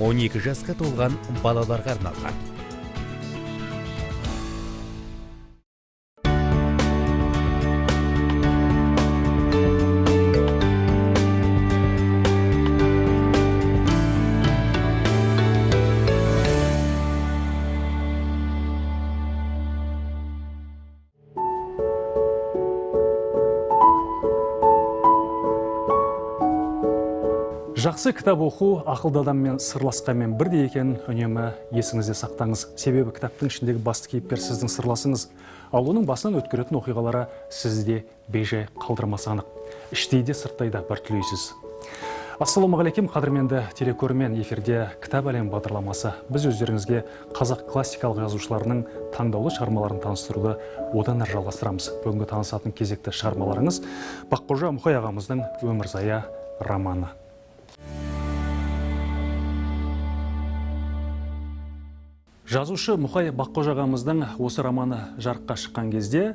12 жасқа толған балаларға арналған. Жақсы кітап оқу ақылды адаммен сырласқанмен бірдей екенін үнемі есіңізде сақтаңыз. Себебі кітаптың ішіндегі басты кейіпкер сіздің сырласыңыз. Ал оның басынан өткеретін оқиғалары сізде бейжай қалдырмасы анық. Іштей де сырттай да бір түлейсіз. Ассалаумағалейкум, қадірменді телекөрермен, эфирде Кітап әлем бағдарламасы. Біз өздеріңізге қазақ классикалық жазушыларының таңдаулы шығармаларын таныстыруды одан әрі жалғастырамыз. Бүгінгі танысатын кезекті шығармаларыңыз Баққожа Мұқай ағамыздың «Өмірзая» романы. Жазушы Мұқай Баққожа ағамыздың осы романы жарыққа шыққан кезде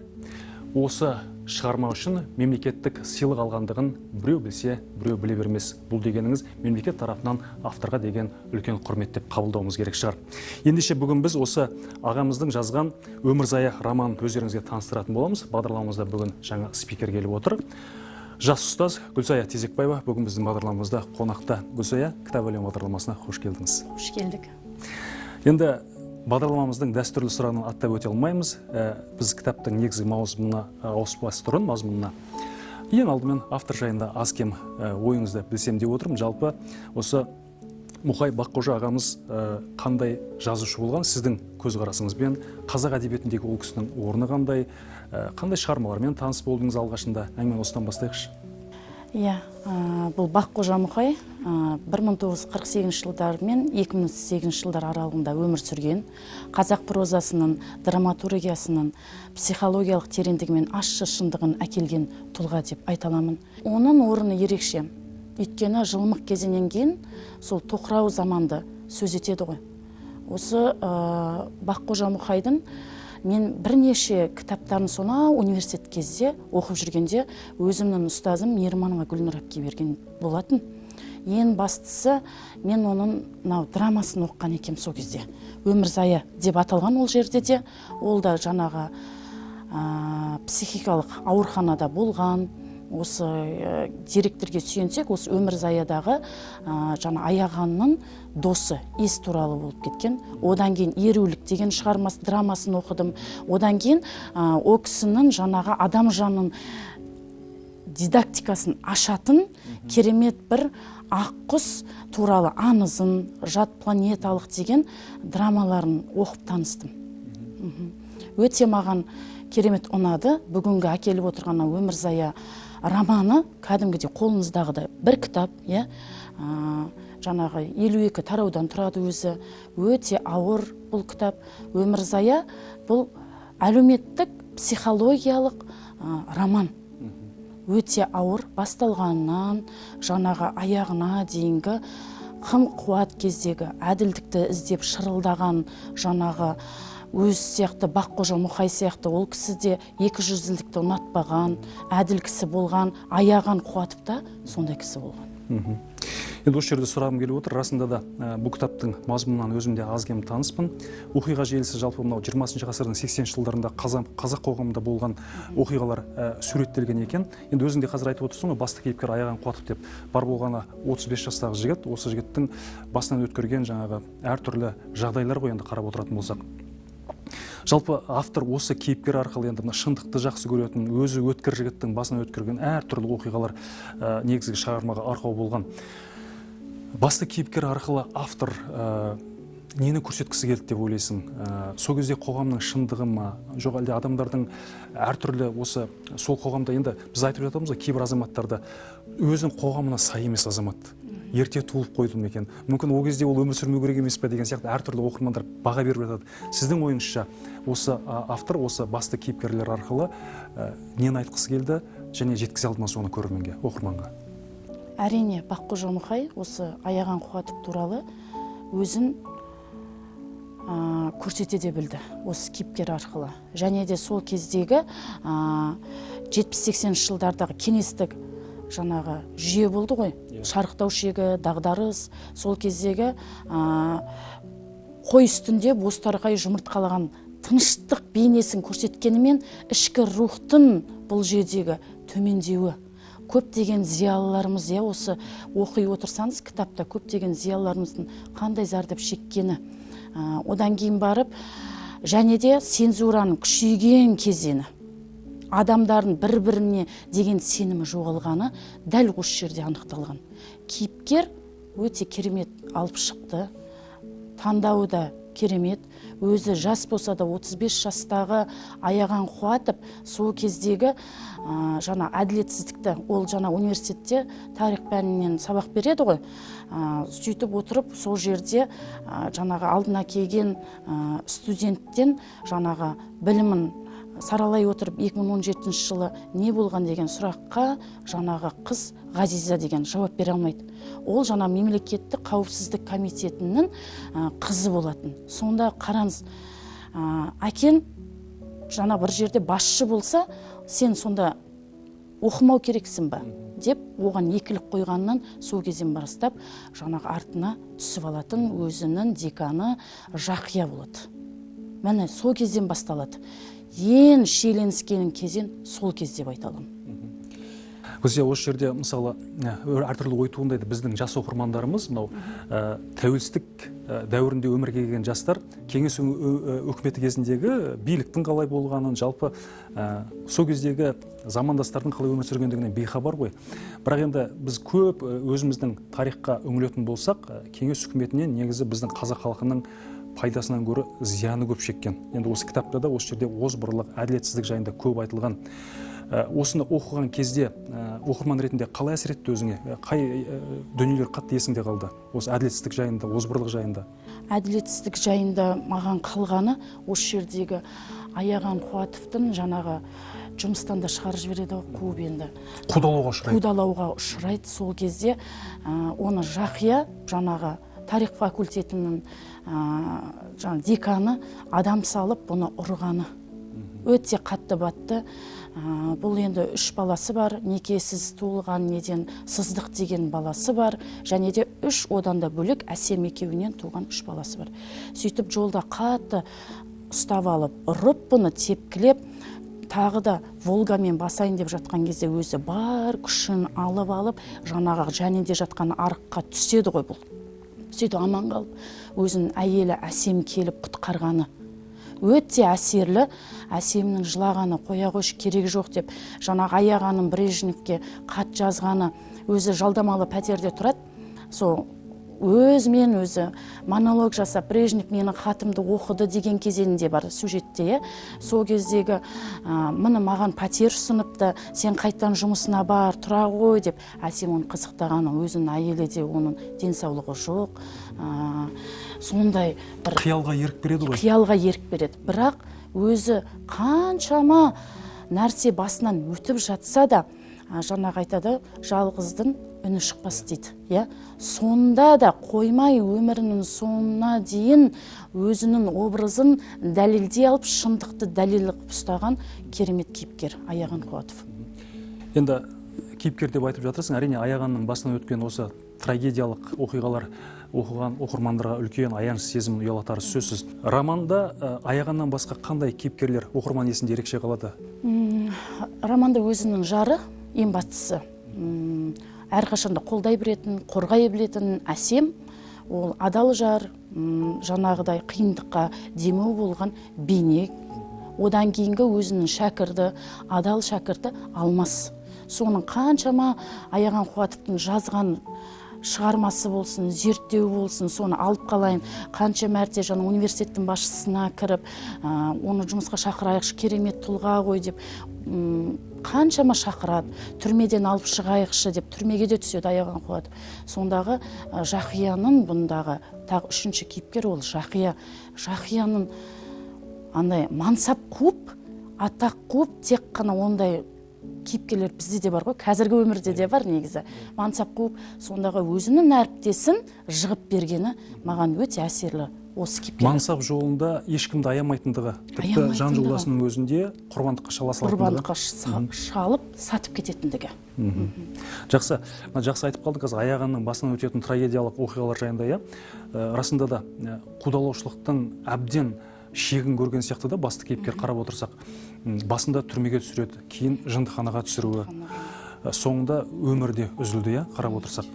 осы шығарма үшін мемлекеттік сыйлық алғандығын біреу білсе, біреу біле бермес. Бұл дегеніңіз мемлекет тарапынан авторға деген үлкен құрмет деп қабылдауымыз керек шығар. Ендеше бүгін біз осы ағамыздың жазған «Өмірзая» романын өздеріңізге таныстыратын боламыз. Бағдарламамызда бүгін жаңа спикер келіп отыр. Жас ұстаз Гүлзая Тезекбаева бүгін біздің бағдарламамызда қонақта. Гүлзая, Кітап әлем бағдарламасына қош келдіңіз. Қош келдік. Енді бағдарламамыздың дәстүрлі сұрағын аттап өте алмаймыз. Біз кітаптың негізгі ауыспас тұрын мазмұнына ең алдымен автор жайында аз кем ойыңызды білсем деп отырмын. Жалпы осы Мұқай Баққожа ағамыз қандай жазушы болған, сіздің көзқарасыңызбен қазақ әдебиетіндегі ол кісінің орны қандай шығармалармен таныс болдыңыз алғашында? Әңгімені осыдан бастайықшы. Иә, бұл Баққожа Мұқай 1948 жылдар мен 2008 жылдар аралығында өмір сүрген, қазақ прозасының, драматургиясының психологиялық тереңдігі мен ащы шындығын әкелген тұлға деп айта аламын. Оның орны ерекше. Өйткені жылымық кезінен кейін сол тоқырау заманды сөз етеді ғой. Осы Баққожа Мұқайдың мен бірнеше кітаптарын сонау университет кезде оқып жүргенде өзімнің ұстазым Ерманова Гүлнұр әпке берген болатын. Ең бастысы мен оның драмасын оқыған екем сол кезде. «Өмірзая» деп аталған ол жерде де, ол да жаңағы психикалық ауруханада болған. Осы деректерге сүйенсек, осы «Өмірзаядағы» жаңа аяғанның досы ес туралы болып кеткен. Одан кейін «Ерулік» деген шығармасы драмасын оқыдым. Одан кейін о кісінің жаңағы адам жанының дидактикасын ашатын керемет бір аққұс туралы аңызын, жат планеталық деген драмаларын оқып таныстым. Өте маған керемет ұнады. Бүгінгі әкеліп отырған «Өмірзая» романы кәдімгідей қолыңыздағыдай бір кітап, жаңағы 52 тараудан тұрады өзі. Өте ауыр бұл кітап. «Өмірзая» бұл әлеуметтік психологиялық роман. Өте ауыр, басталғаннан жаңағы аяғына дейінгі қым қуат кездегі әділдікті іздеп шырылдаған жаңағы өз сияқты Баққожа Мұқай сияқты ол кісі де 200-ілдікті ұнатпаған, әділ кісі болған, аяған қуатып та сондай кісі болған. Енді осы жерде сұрағым келіп отыр. Расында да бұл кітаптың мазмұнынан өзімде аз кем таныспын. Оқиға желісі жалпы мынау 20 ғасырдың 80 жылдарында қазақ қоғамында болған оқиғалар суреттелген екен. Енді өзіңде қазір айтып отырсың ғой, басты кейіпкер аяғын қуатып деп. Бар болғаны 35 жастағы жігіт, осы жігіттің басынан өткерген жаңағы әртүрлі жағдайлар ғой енді қарап отыратын болсақ. Жалпы автор осы кейіпкер арқылы енді шындықты жақсы көретін, өзі өткір жігіттің басынан өткерген әртүрлі оқиғалар негізгі шығармаға арқау болған. Басты кейіпкер арқылы автор нені көрсеткісі келді деп ойлайсың? Сол кезде қоғамның шындығы ма, жоқ әлде адамдардың әртүрлі осы сол қоғамда, енді біз айтып жатамыз ғой, кейбір азаматтарды өзінің қоғамына сай емес азамат. Ерте туылып қойды ма екен? Мүмкін ол кезде ол өмір сүрмеу керек емес пе деген сияқты әртүрлі оқырмандар баға беріп жатады. Сіздің ойыңызша осы автор осы басты кейіпкерлер арқылы нені айтқысы келді және жеткізе алды ма соны көрерменге, оқырманға? Әрине, Баққожа Мұқай осы аяған қуатып туралы өзін көрсете де білді осы кейіпкер арқылы. Және де сол кездегі 70-80 жылдардағы кеңестік жаңағы жүйе болды ғой. Шарықтау шегі, дағдарыс, сол кездегі қой үстінде бозторғай жұмыртқалаған тыныштық бейнесін көрсеткенімен ішкі рухтың бұл жердегі төмендеуі. Көптеген зиялыларымыз, осы оқи отырсаңыз кітапта көптеген зиялыларымыздың қандай зардап шеккені. Одан кейін барып, және де цензураның күшейген кезеңі, адамдардың бір-біріне деген сенімі жоғалғаны дәл осы жерде анықталған. Кейіпкер өте керемет алып шықты, таңдауы да керемет, өзі жас болса да 35 жастағы Аяған Қуатов сол кездегі жаңа әділетсіздікті, ол жаңа университетте тарих пәнінен сабақ береді ғой, сөйтіп отырып сол жерде жаңағы алдына келген студенттен жаңағы білімін саралай отырып 2017 жылы не болған деген сұраққа жаңағы қыз Ғазиза деген жауап бере алмайды. Ол жаңа мемлекеттік қауіпсіздік комитетінің қызы болатын. Сонда қараңыз, әкең жаңа бір жерде басшы болса, сен сонда оқымау керексің ба деп оған екілік қойғаннан сол кезден бастап жаңағы артына түсіп алатын өзінің деканы Жақия болады. Міне сол кезден басталады. Ең шиеленіскен кезең сол кезде деп айта аламын. Осы жерде мысалы әртүрлі ой туындайды. Біздің жас оқырмандарымыз мынау тәуелсіздік дәуірінде өмірге келген жастар кеңес үкіметі кезіндегі биліктің қалай болғанын, жалпы сол кездегі замандастардың қалай өмір сүргендігінен бейхабар ғой. Бірақ енді біз көп өзіміздің тарихқа үңілетін болсақ, кеңес үкіметінен негізі біздің қазақ халқының пайдасынан гөрі зияны көп шеккен. Енді осы кітапта да осы жерде озбырлық, әділетсіздік жайында көп айтылған. Осыны оқыған кезде оқырман ретінде қалай әсер етті өзіңе? Қай дүниелер қатты есіңде қалды? Осы әділетсіздік жайында, озбырлық жайында. Әділетсіздік жайында маған қалғаны осы жердегі Аяған Қуатовтың жаңағы жұмыстан да шығарып жібереді, қуып енді. Қудалауға ұшырайды. Сол кезде оны Жақия жаңағы тарих факультетінің деканы адам салып бұны ұрғаны. Өте қатты батты. Бұл енді 3 баласы бар, некесіз туылған неден Сыздық деген баласы бар, және де 3 одан да бөлек Әсем екеуінен туған 3 баласы бар. Сөйтіп жолда қатты ұстап алып, ұрып бұны тепкілеп, тағы да Волгамен басайын деп жатқан кезде өзі бар күшін алып, жаңағы жәнінде жатқан арыққа түседі ғой бұл. Сөйтіп аман қалып, өзінің әйелі Әсем келіп құтқарғаны. Өте әсерлі, Әсемнің жылағаны, қоя қойшы керек жоқ деп, жаңағы Аяғанның Брежневке хат жазғаны, өзі жалдамалы пәтерде тұрады. Сол өзімен өзі монолог жасап, Брежнев менің хатымды оқыды деген кезеңінде бар сюжетте. Сол кездегі міне маған пәтер ұсыныпты, сен қайттан жұмысына бар, тұра ғой деп, Әсем оны қызықтағаны, өзінің әйелі де оның денсаулығы жоқ. Сондай бір қиялға ерік береді ғой. Қиялға ерік береді. Бірақ өзі қаншама нәрсе басынан өтіп жатса да, жаңағы айтады, жалғыздың үні шықпас дейді. Сонда да қоймай өмірінің соңына дейін өзінің образын дәлелдей алып, шындықты дәлел қылып ұстаған керемет кейіпкер Аяған Қуатов. Енді кейіпкер деп айтып жатырсың, әрине Аяғанның басынан өткен осы трагедиялық оқиғалар оқыған оқырмандарға үлкен аяныш сезімін ұялатары сөзсіз. Романда Аяғаннан басқа қандай кейіпкерлер оқырман есінде ерекше қалады? Романда өзінің жары ең бастысы. Әрқашанда қолдай білетін, қорғай білетін Әсем, ол адал жар, жаңағыдай қиындыққа демеу болған бейне. Одан кейінгі өзінің шәкірді, адал шәкірді Алмас. Соның қаншама Аяған Қуатовтың жазған шығармасы болсын, зерттеу болсын, соны алып қалайын. Қанша мәрте жаңа университеттің басшысына кіріп, оны жұмысқа шақырайықшы, керемет тұлға ғой деп, қаншама шақырады, түрмеден алып шығайықшы деп, түрмеге де түседі Аяған Қуатов. Сондағы Жақияның бұндағы тағы 3-ші кейіпкер ол Жақия. Жақияның андай мансап қуып, атақ қуып, тек қана ондай кейіпкерлер бізде де бар ғой, қазіргі өмірде де бар негізі. Мансап қуып, сондағы өзінің әріптесін жығып бергені маған өте әсерлі осы кейіпкер мансап жолында ешкімді аямайтындығы, тіпті жан жолдасының өзінде құрбандыққа шала салатындығы. құрбандыққа шалып сатып кететіндігі. Жақсы, жақсы айтып қалдың. Қазір аяғанның басынан өтетін трагедиялық оқиғалар жайында, иә, расында да қудалаушылықтың әбден шегін көрген сияқты да, басты кейіпкер қарап отырсақ, басында түрмеге түсіреді, кейін жындыханаға түсіруі, соңында өмірде үзілді, иә, қарап отырсақ.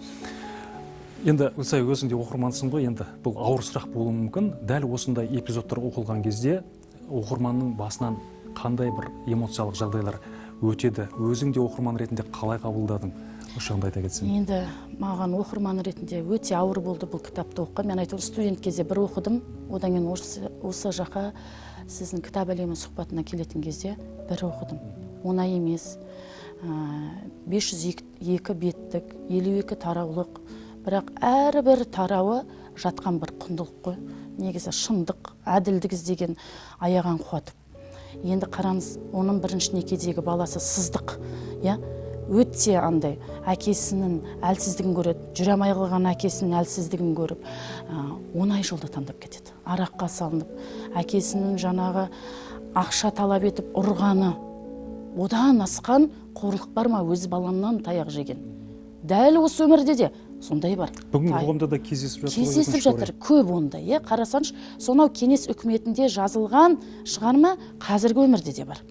Енді Гүлсай, өзіңде оқырмансың ғой, енді бұл ауыр сұрақ болуы мүмкін. Дәл осындай эпизодтар оқылған кезде оқырманның басынан қандай бір эмоциялық жағдайлар өтеді? Өзің де оқырман ретінде қалай қабылдадың? Осы жағында айта кетсең. Енді маған оқырман ретінде өте ауыр болды бұл кітапты оқыған. Мен айтып студент кезде бір оқыдым, одан кейін осы жаққа сіздің кітап әлемі сұхбатына келетін кезде бір оқыдым. Оңай емес. 502 беттік, 52 тараулық. Бірақ әрбір тарауы жатқан бір құндылық қой. Негізі шындық, әділдік іздеген аяған қуатып. Енді қараңыз, оның бірінші некедегі баласы сыздық, иә? Өтсе андай әкесінің әлсіздігін көреді, жүре алмай қалған әкесінің әлсіздігін көріп, оңай жолды таңдап кетеді. Араққа салынып, әкесінің жаңағы ақша талап етіп ұрғаны, одан асқан қорлық бар ма, өз баламнан таяқ жеген. Дәл осы өмірде де сондай бар. Бүгінгі қоғамда да кездесіп жатыр. Кездесіп жатыр, көп ондай, иә. Қарасаңшы, сонау кеңес үкіметінде жазылған шығарма қазіргі өмірде де бар.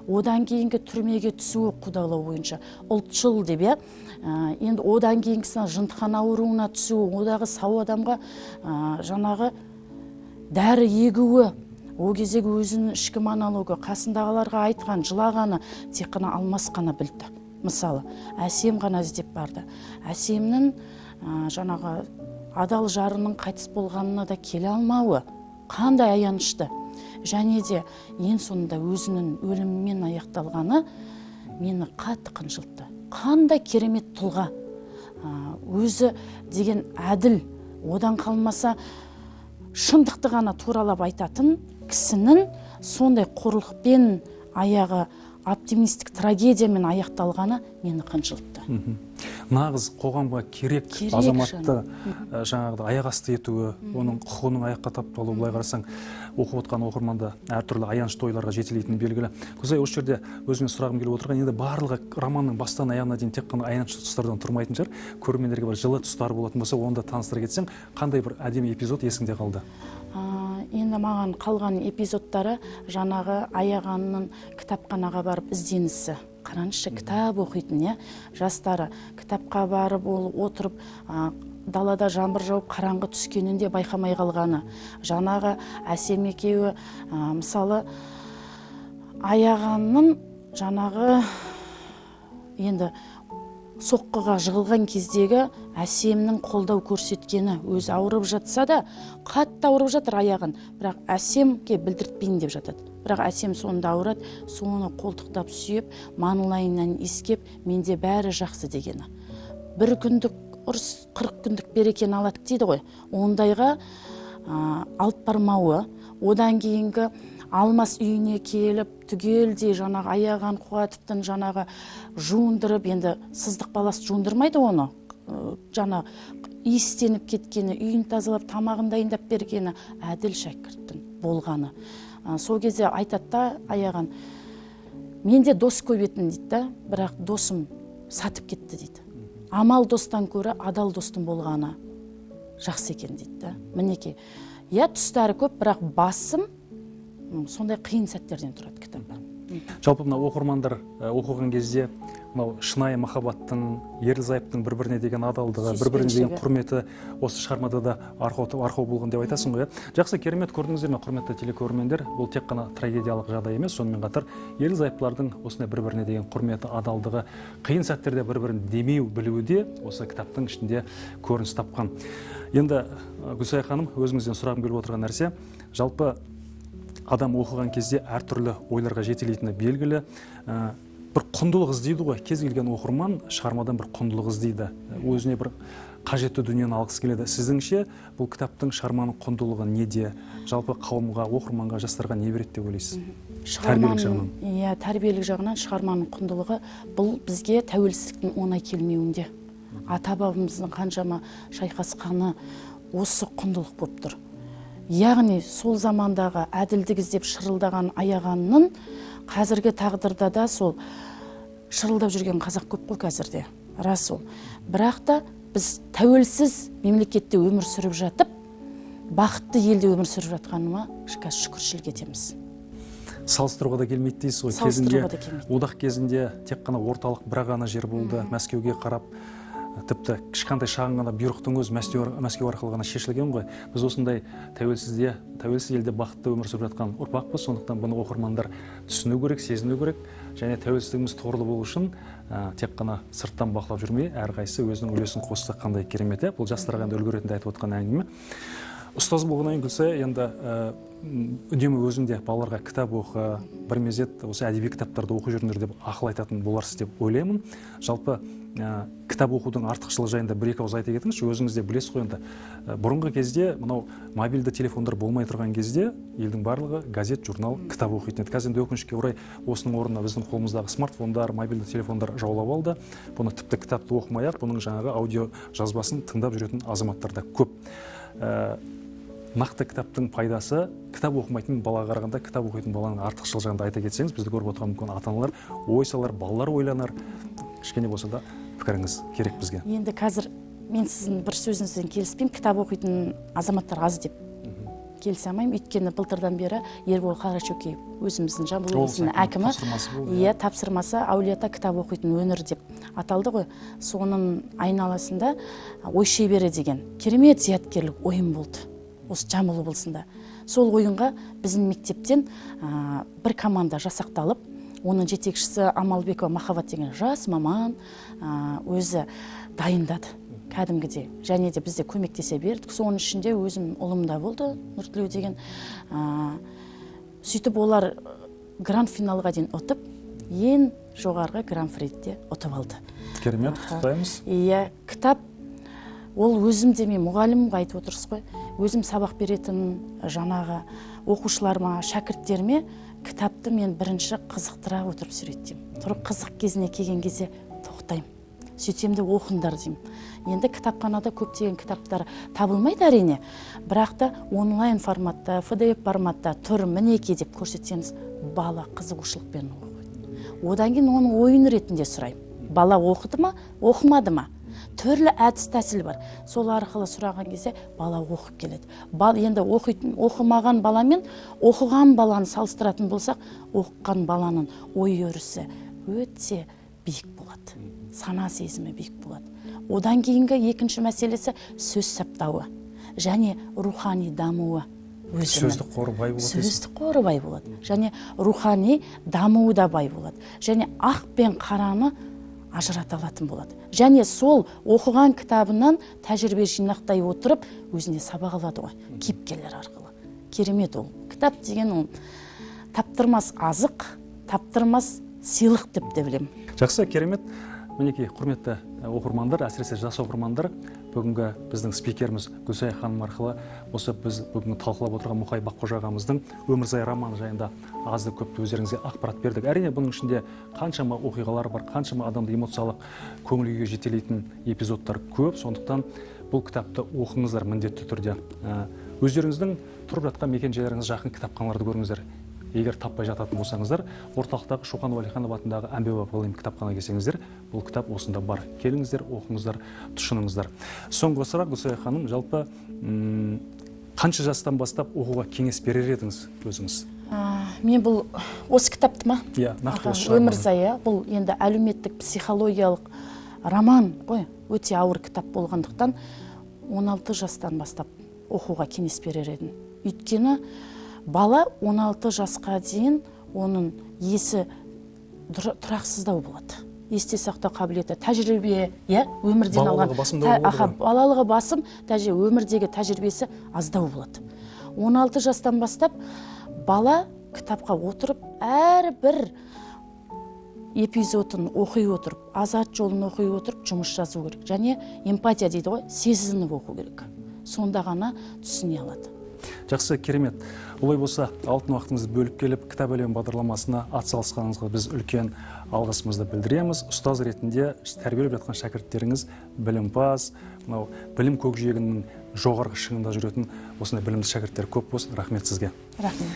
Одан кейінгі түрмеге түсуі қудалау бойынша ұлтшыл деп, иә. Енді одан кейінгісі жындыхана ауруына түсуі, одағы сау адамға жаңағы дәрі егуі, о кездегі өзінің ішкі монологы, қасындағыларға айтқан, жылағаны тек қана Алмас қана білді. Мысалы, Әсем ғана іздеп барды. Әсемнің жаңағы адал жарының қайтыс болғанына да келе алмауы қандай аянышты. Және де ең соңында өзінің өлімімен аяқталғаны мені қатты қынжылтты. Қандай керемет тұлға. Өзі деген әділ, одан қалмаса шындықты ғана туралап айтатын кісінің сондай қорлықпен аяғы оптимистік трагедиямен аяқталғаны мені қынжылтты. Нағыз қоғамға керек азаматты жаңағыда аяқ асты етуі, оның құқығының аяққа тапталуы, былай қарасаң, оқып отқан оқырманды әртүрлі аянышты ойларға жетелейтіні белгілі. Гүлсай, осы жерде өзіме сұрағым келіп отырған, енді барлығы романның бастан аяғына дейін тек қана аянышты тұстардан тұрмайтын шығар. Көрермендерге бір жылы тұстары болатын болса, оны да таныстыра кетсең, қандай бір әдемі эпизод есіңде қалды? Енді маған қалған эпизодтары жаңағы аяғанның кітапханаға барып ізденісі. Қараңызшы, кітап оқитын, иә, жастары кітапқа барып отырып, далада жаңбыр жауып қараңғы түскенінде байқамай қалғаны. Жаңағы Әсем екеуі, мысалы, аяғанның жаңағы енді соққыға жығылған кездегі Әсемнің қолдау көрсеткені, өзі ауырып жатса да, қатты ауырып жатыр аяғын, бірақ Әсемге білдіртпейін деп жатады. Бірақ Әсем сонда ауырады, соны қолтықтап сүйеп, маңлайынан иіскеп, менде бәрі жақсы дегені. Бір күндік ұрыс 40 күндік берекені алады дейді ғой. Ондайға алып бармауы, одан кейінгі Алмас үйіне келіп, түгелдей жаңағы аяған Қуатовтың жаңағы жуындырып, енді сыздық баласы жуындырмайды оны, жаңағы иістеніп кеткені, үйін тазалап, тамағын дайындап бергені әділ шәкірттің болғаны. Сол кезде айтады да аяған, менде дос көбетін дейді, бірақ досым сатып кетті дейді. Амал достан көрі адал достың болғаны жақсы екен дейді. Мінеке, иә, тұстары көп, бірақ басым сондай қиын сәттерден тұрады кітапта. Жалпы мына оқырмандар оқыған кезде мынау шынайы махаббаттың, ерлі-зайыптың бір-біріне деген адалдығы, бір-біріне деген құрметі осы шығармада да арқау болған деп айтасың ғой. Жақсы, керемет көрдіңіздер ме, құрметті телекөрермендер? Бұл тек қана трагедиялық жағдай емес, сонымен қатар ерлі-зайыптылардың осындай бір-біріне деген құрметі, адалдығы, қиын сәттерде бір-бірін демеу білуі де осы кітаптың ішінде көрініс тапқан. Енді Гүлсай ханым, өзіңізден сұрағым келіп отырған нәрсе, жалпы адам оқыған кезде әртүрлі ойларға жетелейтіні белгілі. Бір құндылық іздейді ғой. Кез келген оқырман шығармадан бір құндылық іздейді. Өзіне бір қажетті дүниені алғысы келеді. Сіздіңше бұл кітаптың, шығарманың құндылығы неде? Жалпы қауымға, оқырманға, жастарға не береді деп ойлайсыз? Тәрбиелік жағынан. Иә, тәрбиелік жағынан шығарманың құндылығы бұл бізге тәуелсіздіктің оңай келмеуінде. Ата-бабамыздың қаншама шайқасқаны осы құндылық болып тұр. яғни сол замандағы әділдік іздеп шырылдаған аяғанның қазіргі тағдырда да сол шырылдап жүрген қазақ көп қой қазірде, рас ол. Бірақ та біз тәуелсіз мемлекетте өмір сүріп жатып, бақытты елде өмір сүріп жатқаныма шүкіршілік етеміз. Салыстыруға да келмейді дейсіз ғой. Салыстыруға да келмейді. Одақ кезінде тек қана орталық бір ғана жер болды, Мәскеуге қарап, тіпті кішкентай шағын ғана бұйрықтың өзі Мәскеу арқылы ғана шешілген ғой. Біз осындай тәуелсіз елде бақытты өмір сүріп жатқан ұрпақпыз, сондықтан бұны оқырмандар түсіну керек, сезіну керек, және тәуелсіздігіміз торлы болу үшін тек қана сырттан бақылап жүрмей, әрқайсысы өзінің үлесін қосса қандай керемет. Бұл жастарға енді үлгі ретінде айтып отқан әңгіме. Ұстаз болғаннан кейін Гүлсая енді үнемі өзінде балаларға кітап оқы, бір мезет осы әдеби кітаптарды оқи жүріңдер деп ақыл айтатын боларсыз деп ойлаймын. Жалпы кітап оқудың артықшылығы жайында бір-екі ауыз айта кетіңізші. Өзіңіз де білесіз ғой енді. Бұрынғы кезде мынау мобильді телефондар болмай тұрған кезде елдің барлығы газет, журнал, кітап оқитын еді. Қазір енді өкінішке орай осының орнына біздің қолымыздағы смартфондар, мобильді телефондар жаулап алды. Бұны тіпті кітапты оқымай-ақ, бұның жаңағы аудио жазбасын тыңдап жүретін азаматтар да көп. Нақты кітаптың пайдасы, кітап оқымайтын балаға қарағанда кітап оқитын баланың артықшылығы жайында айта кетсеңіз, бізді көріп отырған мүмкін ата-аналар ой салар, балалар ойланар. Кішкене болса да пікіріңіз керек бізге. Енді қазір мен сіздің бір сөзіңізден келіспеймін, кітап оқитын азаматтар аз деп келісе алмаймын. Өйткені былтырдан бері Ербол Қарашөкеев өзіміздің Жамбыл облысының әкімі тапсырмасы Әулиеата кітап оқитын өңір деп аталды ғой. Соның айналасында ой шебері деген керемет зияткерлік ойын болды. Осы Жамбыл облысында. Сол ойынға біздің мектептен бір команда жасақталып, оның жетекшісі Амалбекова Махаббат деген жас маман өзі дайындады кәдімгідей. Және де бізде көмектесе бердік. Соның ішінде өзім ұлым да болды, Нұртілеу деген. Сөйтіп олар гранд финалға дейін ұтып, ең жоғарғы гран-приде ұтып алды. Керемет, құттықтаймыз. Иә, кітап ол өзім демей мұғалім айтып отырсыз ғой. Өзім сабақ беретін жаңағы оқушыларыма, шәкірттеріме кітапты мен бірінші қызықтыра отырып сөйлетем. Тұрып қызық кезіне келген кезде тоқтаймын. Сөйтсем де оқыңдар деймін. Енді кітапханада көптеген кітаптар табылмайды әрине, бірақ та онлайн форматта, PDF форматта тұр, мінеке деп көрсетсеңіз, бала қызығушылықпен оқиды. Одан кейін оның ойын ретінде сұраймын. Бала оқыды ма, оқымады ма? Түрлі әдіс тәсіл бар. Сол арқылы сұраған кезде бала оқып келеді. Енді оқымаған баламен оқыған баланы салыстыратын болсақ, оқыған баланың ой өрісі өте биік болады. Сана сезімі биік болады. Одан кейінгі екінші мәселесі сөз саптауы және рухани дамуы. Сөздік қоры бай болады. Сөздік қоры бай болады. Және рухани дамуы да бай болады. Және ақ пен қараны ажырата алатын болады. Және сол оқыған кітабынан тәжірибе жинақтай отырып, өзіне сабақ алады ғой, кейіпкерлер арқылы. Керемет ол. Кітап деген ол таптырмас азық, таптырмас сыйлық деп те білемін. Жақсы, керемет. Мінекей, құрметті оқырмандар, әсіресе жас оқырмандар, бүгінгі біздің спикеріміз Гүлсая ханым арқылы осы біз бүгінгі талқылап отырған Мұқай Баққожа ағамыздың өмірзай романы жайында азды көпті өздеріңізге ақпарат бердік. Әрине бұның ішінде қаншама оқиғалар бар, қаншама адамды эмоциялық көңіл күйге жетелейтін эпизодтар көп. Сондықтан бұл кітапты оқыңыздар міндетті түрде. Өздеріңіздің тұрып жатқан мекен жайларыңыз жақын кітапханаларды көріңіздер. Егер таппай жататын болсаңыздар, орталықтағы Шоқан Уәлиханов атындағы Әмбебап ғылыми кітапхана келсеңіздер, бұл кітап осында бар. Келіңіздер, оқыңыздар, тұшыныңыздар. Соңғы сұрақ, Гүлсая ханым, жалпы қанша жастан бастап оқуға кеңес берер едіңіз өзіңіз? Мен бұл осы кітапты ма? Иә, нақты осы шығарманы. Өмірзая, бұл енді әлеуметтік психологиялық роман ғой, өте ауыр кітап болғандықтан 16 жастан бастап оқуға кеңес берер едім. Өйткені бала 16 жасқа дейін оның есі тұрақсыздау болады. Есте сақтау қабілеті, тәжірибе, өмірден алған балалығы басым, өмірдегі тәжірибесі аздау болады. 16 жастан бастап бала кітапқа отырып, әрбір эпизодын оқи отырып, азат жолын оқи отырып, жұмыс жазу керек. Және эмпатия дейді ғой, сезініп оқу керек. Сонда ғана түсіне алады. Жақсы, керемет. Олай болса, алтын уақытыңызды бөліп келіп, кітап әлемі бағдарламасына атсалысқаныңызға біз үлкен алғысымызды білдіреміз. Ұстаз ретінде тәрбиелеп жатқан шәкірттеріңіз білімпаз, білім көкжиегінің жоғарғы шыңында жүретін осындай білімді шәкірттер көп болсын. Рахмет сізге. Рахмет.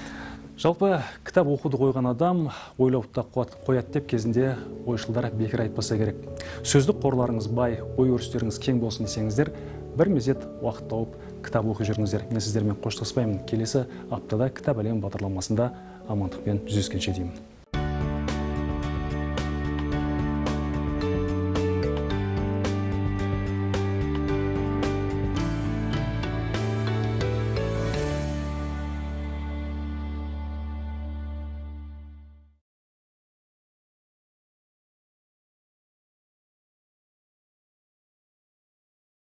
Жалпы кітап оқуды қойған адам ойлауды да қояды деп кезінде ойшылдар бекер айтпаса керек. Сөздік қорларыңыз бай, ой өрістеріңіз кең болсын десеңіздер, бір мезет уақыт тауып кітап оқи жүріңіздер. Мен сіздермен қоштаспаймын. Келесі аптада Кітап әлемі бағдарламасында амандықпен жүздескенше деймін.